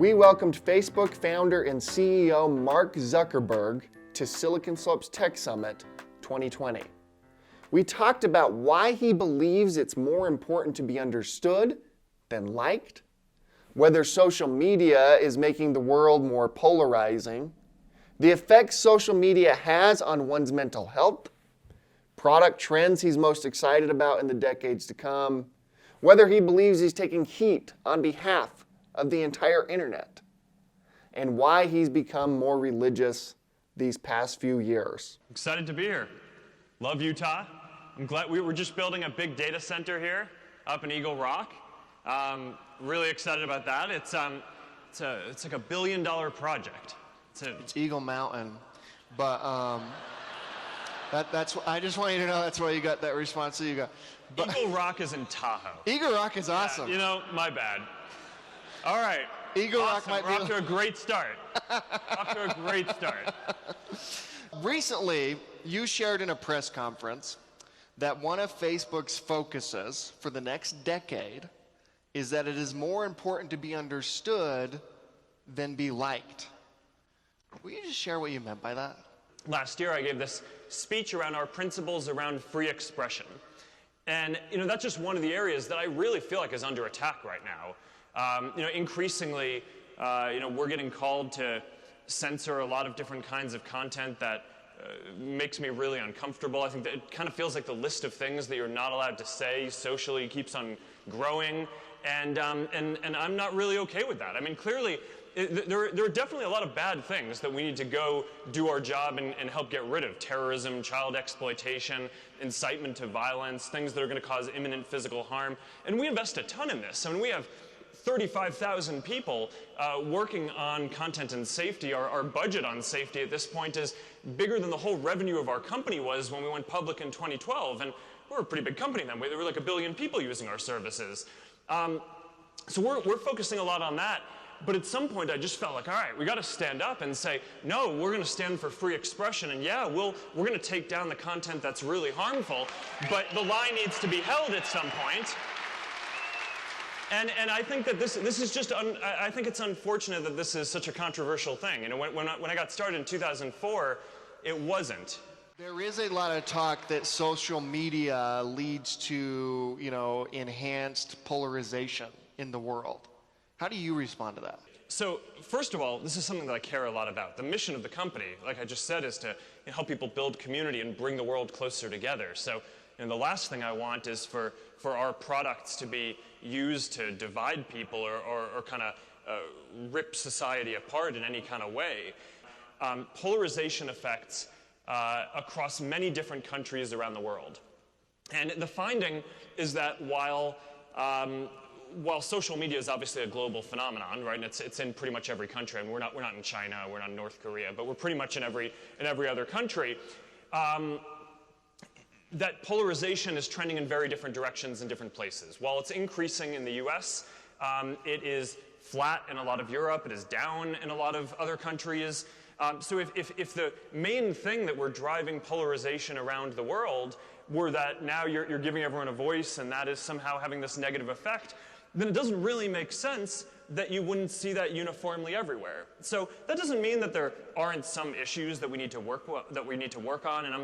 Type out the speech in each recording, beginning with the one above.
We welcomed Facebook founder and CEO Mark Zuckerberg to Silicon Slopes Tech Summit 2020. We talked about why he believes it's more important to be understood than liked, whether social media is making the world more polarizing, the effects social media has on one's mental health, product trends he's most excited about in the decades to come, whether he believes he's taking heat on behalf of the entire internet, and why he's become more religious these past few years. Excited to be here. Love Utah. I'm glad we were just building a big data center here up in Eagle Rock. Really excited about that. It's like a $1 billion project. It's Eagle Mountain, but that's. I just want you to know that's why you got that response that you got. But Eagle Rock is in Tahoe. Eagle Rock is awesome. Yeah, you know, my bad. All right. Eagle awesome. Rock might We're be off to a great start. Off to a great start. Recently, you shared in a press conference that one of Facebook's focuses for the next decade is that it is more important to be understood than be liked. Will you just share what you meant by that? Last year, I gave this speech around our principles around free expression. And, you know, that's just one of the areas that I really feel like is under attack right now. Increasingly, we're getting called to censor a lot of different kinds of content that makes me really uncomfortable. I think that it kind of feels like the list of things that you're not allowed to say socially keeps on growing, and I'm not really okay with that. I mean, clearly, there are definitely a lot of bad things that we need to go do our job and help get rid of. Terrorism, child exploitation, incitement to violence, things that are going to cause imminent physical harm. And we invest a ton in this. I mean, we have 35,000 people working on content and safety. Our budget on safety at this point is bigger than the whole revenue of our company was when we went public in 2012. And we're a pretty big company then. There were like 1 billion people using our services. So we're focusing a lot on that. But at some point, I just felt like, all right, we got to stand up and say, no, we're going to stand for free expression. And yeah, we're going to take down the content that's really harmful. But the line needs to be held at some point. And I think that this is just, I think it's unfortunate that this is such a controversial thing. You know, when I got started in 2004, it wasn't. There is a lot of talk that social media leads to, enhanced polarization in the world. How do you respond to that? So, first of all, this is something that I care a lot about. The mission of the company, like I just said, is to help people build community and bring the world closer together. So, the last thing I want is for our products to be used to divide people or kind of rip society apart in any kind of way. Polarization affects across many different countries around the world. And the finding is that while social media is obviously a global phenomenon, right, and it's in pretty much every country. I mean, we're not in China, we're not in North Korea, but we're pretty much in every other country. That polarization is trending in very different directions in different places. While it's increasing in the U.S., it is flat in a lot of Europe. It is down in a lot of other countries. So if the main thing that we're driving polarization around the world were that now you're giving everyone a voice and that is somehow having this negative effect, then it doesn't really make sense that you wouldn't see that uniformly everywhere. So that doesn't mean that there aren't some issues that we need to work on, and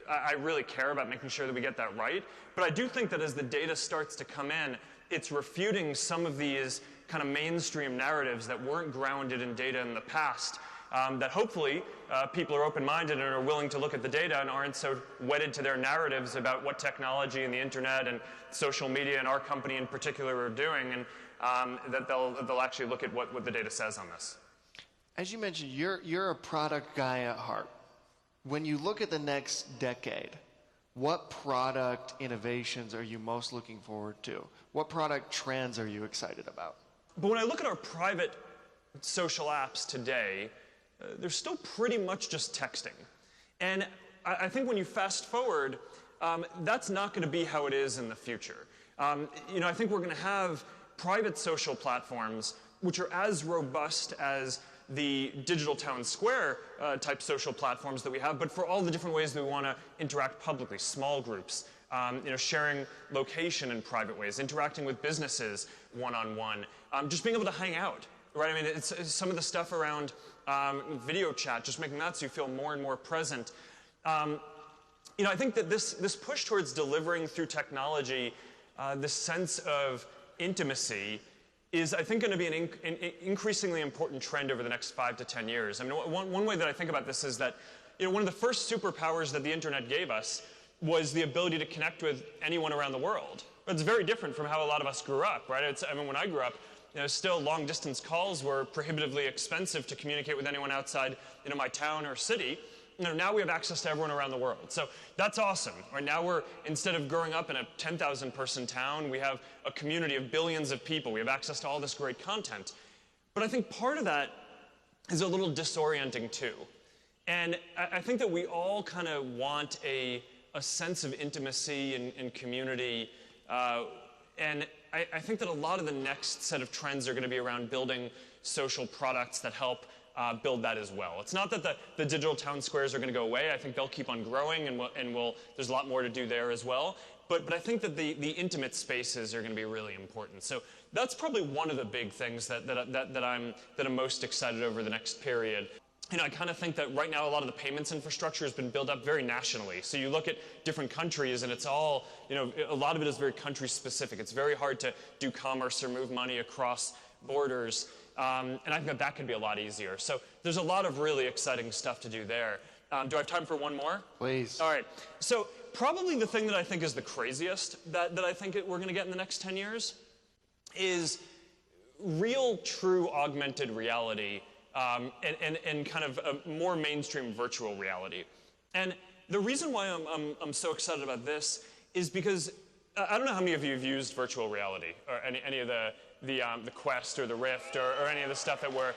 I really care about making sure that we get that right. But I do think that as the data starts to come in, it's refuting some of these kind of mainstream narratives that weren't grounded in data in the past, that hopefully people are open-minded and are willing to look at the data and aren't so wedded to their narratives about what technology and the internet and social media and our company in particular are doing, and that they'll actually look at what the data says on this. As you mentioned, you're a product guy at heart. When you look at the next decade, what product innovations are you most looking forward to? What product trends are you excited about? But when I look at our private social apps today, they're still pretty much just texting. And I think when you fast forward, that's not going to be how it is in the future. I think we're going to have private social platforms which are as robust as the digital town square type social platforms that we have, but for all the different ways that we want to interact publicly, small groups, sharing location in private ways, interacting with businesses one-on-one, just being able to hang out. right? I mean, it's some of the stuff around video chat, just making that so you feel more and more present. You know, I think that this push towards delivering through technology this sense of intimacy is, I think, going to be an increasingly important trend over the next 5 to 10 years. I mean, one way that I think about this is that, you know, one of the first superpowers that the internet gave us was the ability to connect with anyone around the world. But it's very different from how a lot of us grew up, right? I mean, when I grew up, you know, still long-distance calls were prohibitively expensive to communicate with anyone outside, you know, my town or city. You know, now we have access to everyone around the world. So that's awesome. Right now we're, instead of growing up in a 10,000 person town, we have a community of billions of people. We have access to all this great content. But I think part of that is a little disorienting too. And I think that we all kind of want a sense of intimacy and community. And I think that a lot of the next set of trends are going to be around building social products that help build that as well. It's not that the digital town squares are going to go away. I think they'll keep on growing, and there's a lot more to do there as well. But I think that the intimate spaces are going to be really important. So that's probably one of the big things that I'm most excited over the next period. You know, I kind of think that right now a lot of the payments infrastructure has been built up very nationally. So you look at different countries and it's all, you know, a lot of it is very country specific. It's very hard to do commerce or move money across borders. And I think that could be a lot easier. So there's a lot of really exciting stuff to do there. Do I have time for one more? Please. All right. So probably the thing that I think is the craziest that I think we're going to get in the next 10 years is real, true augmented reality and kind of a more mainstream virtual reality. And the reason why I'm so excited about this is because I don't know how many of you have used virtual reality or any of the Quest or the Rift or any of the stuff that we're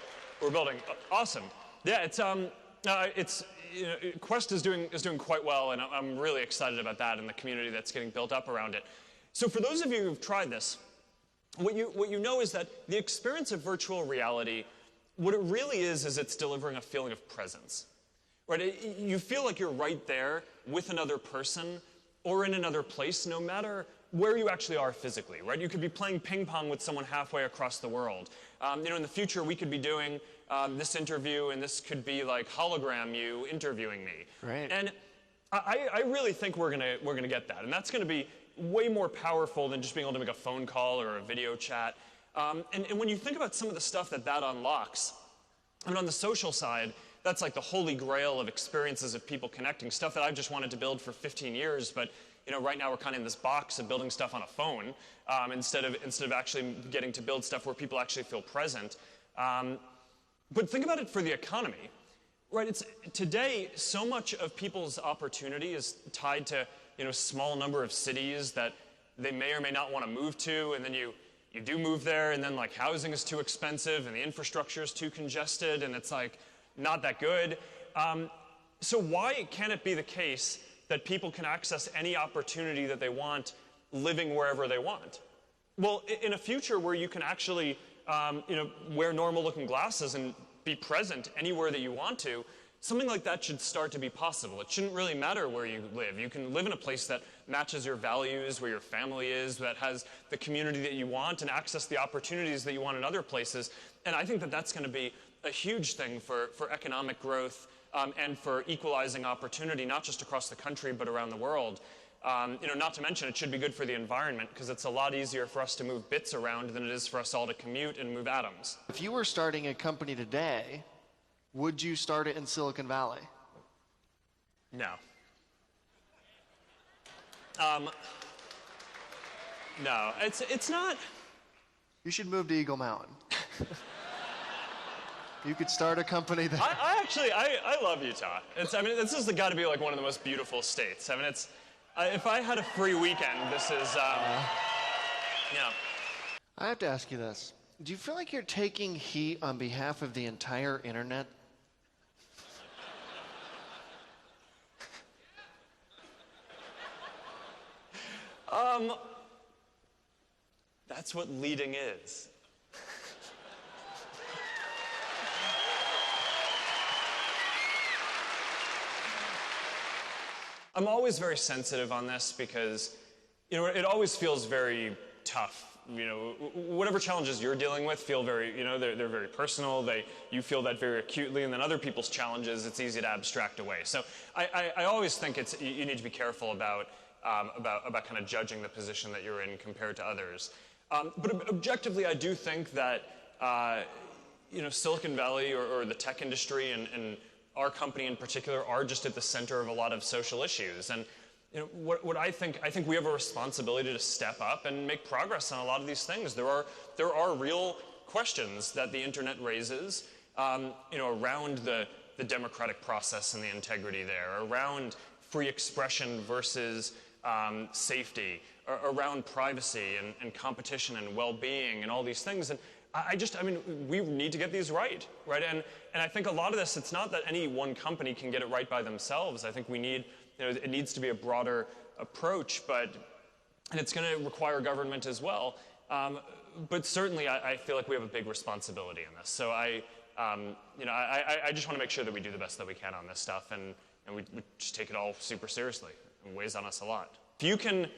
building. Awesome. Yeah, it's you know, Quest is doing quite well, and I'm really excited about that and the community that's getting built up around it. So for those of you who've tried this, what you know is that the experience of virtual reality, what it really is it's delivering a feeling of presence. Right? You feel like you're right there with another person or in another place, no matter where you actually are physically, right? You could be playing ping pong with someone halfway across the world. You know, in the future, we could be doing this interview, and this could be like hologram you interviewing me. Right. And I really think we're gonna get that, and that's gonna be way more powerful than just being able to make a phone call or a video chat. And when you think about some of the stuff that unlocks, I mean, on the social side, that's like the holy grail of experiences of people connecting, stuff that I've just wanted to build for 15 years, but you know, right now we're kind of in this box of building stuff on a phone instead of actually getting to build stuff where people actually feel present. But think about it for the economy, right? Today, so much of people's opportunity is tied to, you know, a small number of cities that they may or may not want to move to, and then you do move there, and then like housing is too expensive, and the infrastructure is too congested, and it's like not that good. So why can't it be the case that people can access any opportunity that they want, living wherever they want? Well, in a future where you can actually, you know, wear normal-looking glasses and be present anywhere that you want to, something like that should start to be possible. It shouldn't really matter where you live. You can live in a place that matches your values, where your family is, that has the community that you want, and access the opportunities that you want in other places. And I think that that's going to be a huge thing for economic growth and for equalizing opportunity, not just across the country, but around the world. You know, not to mention it should be good for the environment, because it's a lot easier for us to move bits around than it is for us all to commute and move atoms. If you were starting a company today, would you start it in Silicon Valley? No. No, it's not. You should move to Eagle Mountain. You could start a company there. I love Utah. I mean, this has got to be like one of the most beautiful states. I mean, if I had a free weekend, this is, yeah. I have to ask you this. Do you feel like you're taking heat on behalf of the entire internet? That's what leading is. I'm always very sensitive on this because, you know, it always feels very tough whatever challenges you're dealing with feel very, they're very personal. You feel that very acutely, and then other people's challenges, it's easy to abstract away. So I always think you need to be careful about kind of judging the position that you're in compared to others. But objectively, I do think that Silicon Valley or the tech industry and our company in particular are just at the center of a lot of social issues. And what I think we have a responsibility to step up and make progress on a lot of these things. There are real questions that the internet raises, around the democratic process and the integrity there, around free expression versus safety, around privacy and competition and well-being and all these things. And we need to get these right? And I think a lot of this, it's not that any one company can get it right by themselves. I think we need, it needs to be a broader approach, and it's going to require government as well. But certainly, I feel like we have a big responsibility in this. So I just want to make sure that we do the best that we can on this stuff, and we just take it all super seriously. It weighs on us a lot. If you can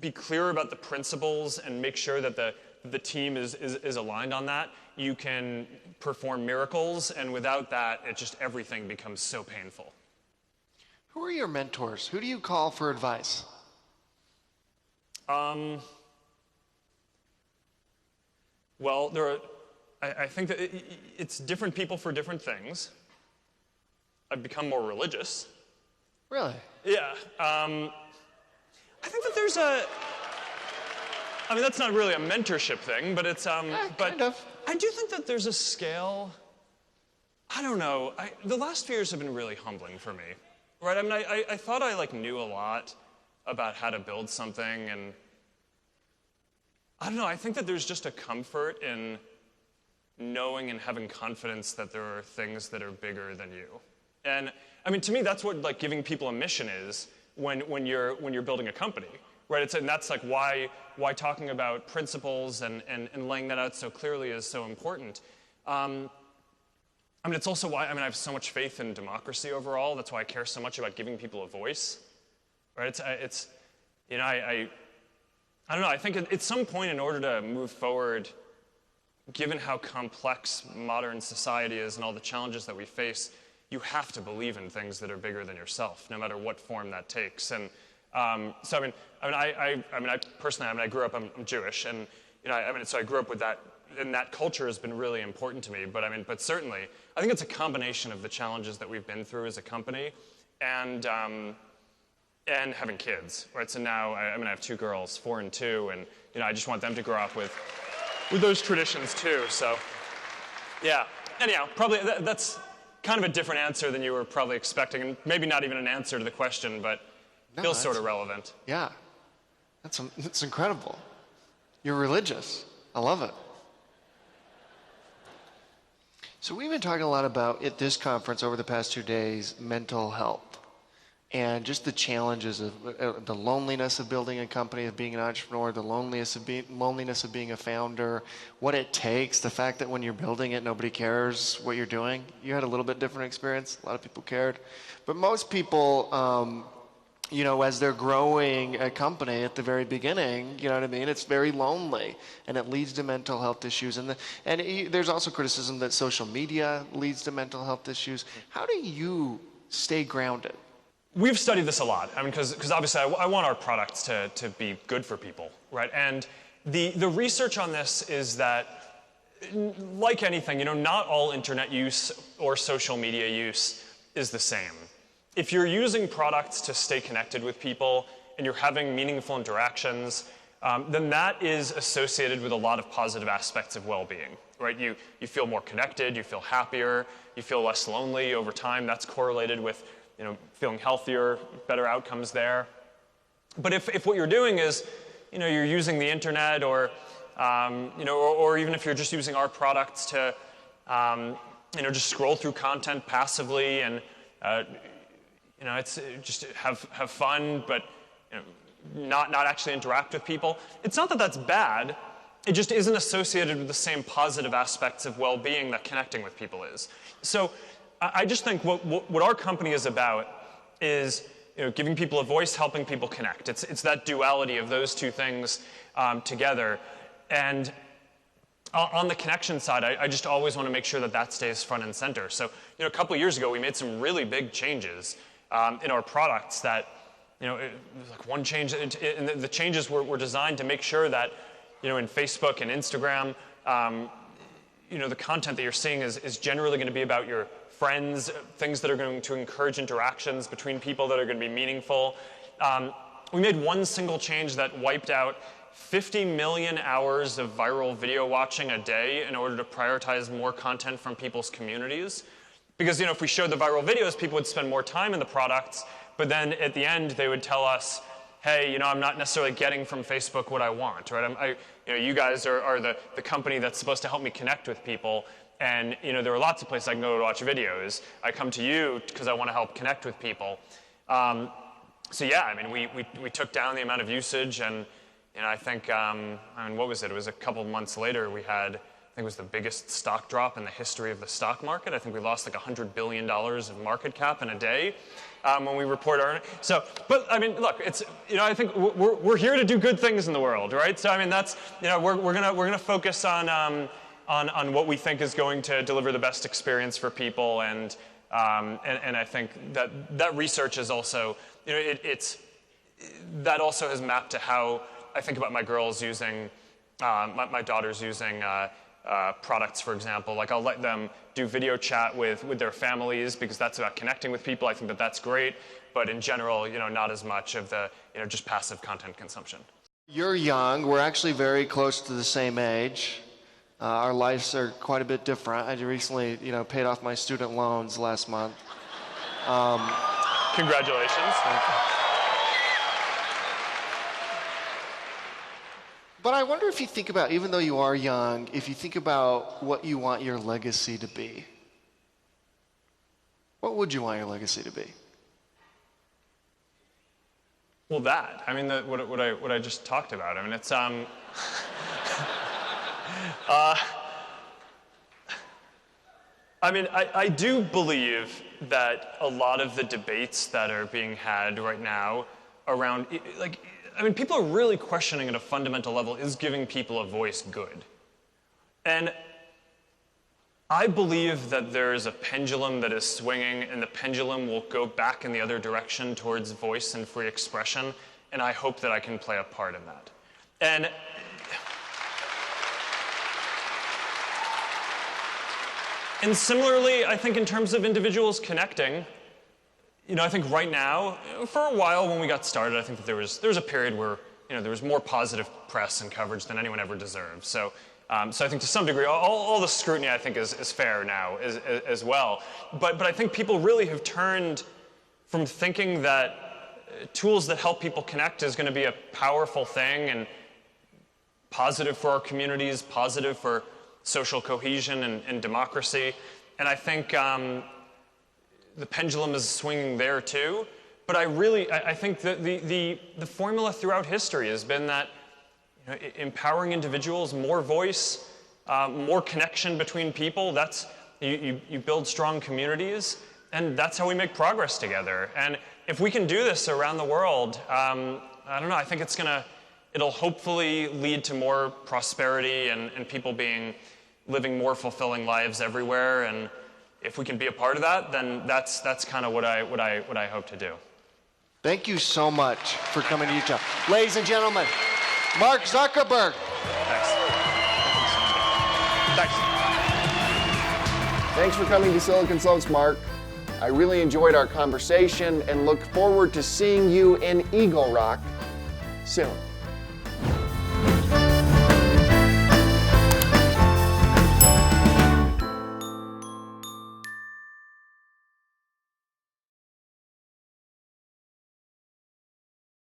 be clear about the principles and make sure that the team is aligned on that, you can perform miracles, and without that, everything becomes so painful. Who are your mentors? Who do you call for advice? Well, I think that it's different people for different things. I've become more religious. Really? Yeah. I think that there's that's not really a mentorship thing, but it's, kind of. I do think that there's a scale. I don't know. The last few years have been really humbling for me. Right? I thought I knew a lot about how to build something, and I don't know, I think that there's just a comfort in knowing and having confidence that there are things that are bigger than you. And to me, that's what giving people a mission is when you're building a company, right? And that's why talking about principles and laying that out so clearly is so important. It's also why, I have so much faith in democracy overall. That's why I care so much about giving people a voice, right? I don't know, I think at some point in order to move forward, given how complex modern society is and all the challenges that we face, you have to believe in things that are bigger than yourself, no matter what form that takes. And I personally, I grew up, I'm Jewish, and so I grew up with that, and that culture has been really important to me. But certainly, I think it's a combination of the challenges that we've been through as a company, and having kids, right? So now, I have 2 girls, 4 and 2, and I just want them to grow up with those traditions too. So, yeah. Anyhow, probably that's kind of a different answer than you were probably expecting, and maybe not even an answer to the question, but feels sort of relevant. Yeah, that's incredible. You're religious. I love it. So we've been talking a lot about, at this conference over the past 2 days, mental health and just the challenges of the loneliness of building a company, of being an entrepreneur, the loneliness of being a founder, what it takes, the fact that when you're building it, nobody cares what you're doing. You had a little bit different experience. A lot of people cared. But most people, as they're growing a company at the very beginning, it's very lonely, and it leads to mental health issues. And there's also criticism that social media leads to mental health issues. How do you stay grounded? We've studied this a lot, because obviously I want our products to be good for people, right? And the research on this is that, like anything, not all internet use or social media use is the same. If you're using products to stay connected with people and you're having meaningful interactions, then that is associated with a lot of positive aspects of well-being, right? You feel more connected, you feel happier, you feel less lonely over time. That's correlated with feeling healthier, better outcomes there. But if what you're doing is, you're using the internet or even if you're just using our products to, just scroll through content passively and, it's just have fun, but not actually interact with people. It's not that that's bad. It just isn't associated with the same positive aspects of well-being that connecting with people is. So I just think what our company is about is giving people a voice, helping people connect. It's that duality of those two things together. And on the connection side, I just always want to make sure that that stays front and center. So, a couple of years ago, we made some really big changes in our products that, it was like one change, and the changes were designed to make sure that, in Facebook and Instagram, the content that you're seeing is generally going to be about your friends, things that are going to encourage interactions between people that are going to be meaningful. We made one single change that wiped out 50 million hours of viral video watching a day in order to prioritize more content from people's communities. Because, if we showed the viral videos, people would spend more time in the products, but then at the end they would tell us, hey, I'm not necessarily getting from Facebook what I want, right? You guys are the company that's supposed to help me connect with people, and there are lots of places I can go to watch videos. I come to you because I want to help connect with people. So yeah, we took down the amount of usage, and I think, what was it? It was a couple of months later we had, I think it was the biggest stock drop in the history of the stock market. I think we lost like $100 billion of market cap in a day when we report our earnings. So, but look, it's, I think we're here to do good things in the world, right? So that's, we're gonna focus on what we think is going to deliver the best experience for people, and I think that research is also, that also has mapped to how I think about my girls using, my daughters using products, for example. Like, I'll let them do video chat with their families because that's about connecting with people. I think that's great. But in general, not as much of the, just passive content consumption. You're young. We're actually very close to the same age. Our lives are quite a bit different. I recently, paid off my student loans last month. Congratulations. But I wonder if you think about, even though you are young, if you think about what you want your legacy to be. What would you want your legacy to be? Well, what I just talked about. It's I do believe that a lot of the debates that are being had right now around, people are really questioning at a fundamental level, is giving people a voice good? And I believe that there is a pendulum that is swinging, and the pendulum will go back in the other direction towards voice and free expression, and I hope that I can play a part in that. And similarly, I think in terms of individuals connecting, I think right now, for a while when we got started, I think that there was a period where there was more positive press and coverage than anyone ever deserved. So I think to some degree, all the scrutiny I think is fair now as well. But I think people really have turned from thinking that tools that help people connect is going to be a powerful thing and positive for our communities, positive for social cohesion and democracy. And I think the pendulum is swinging there too, but I think that the formula throughout history has been that empowering individuals, more voice, more connection between people. That's you build strong communities, and that's how we make progress together. And if we can do this around the world, I don't know. I think it'll hopefully lead to more prosperity and people living more fulfilling lives everywhere. And if we can be a part of that, then that's kind of what I hope to do. Thank you so much for coming to Utah. Ladies and gentlemen, Mark Zuckerberg. Thanks. Thanks. Thanks for coming to Silicon Slopes, Mark. I really enjoyed our conversation and look forward to seeing you in Eagle Rock soon.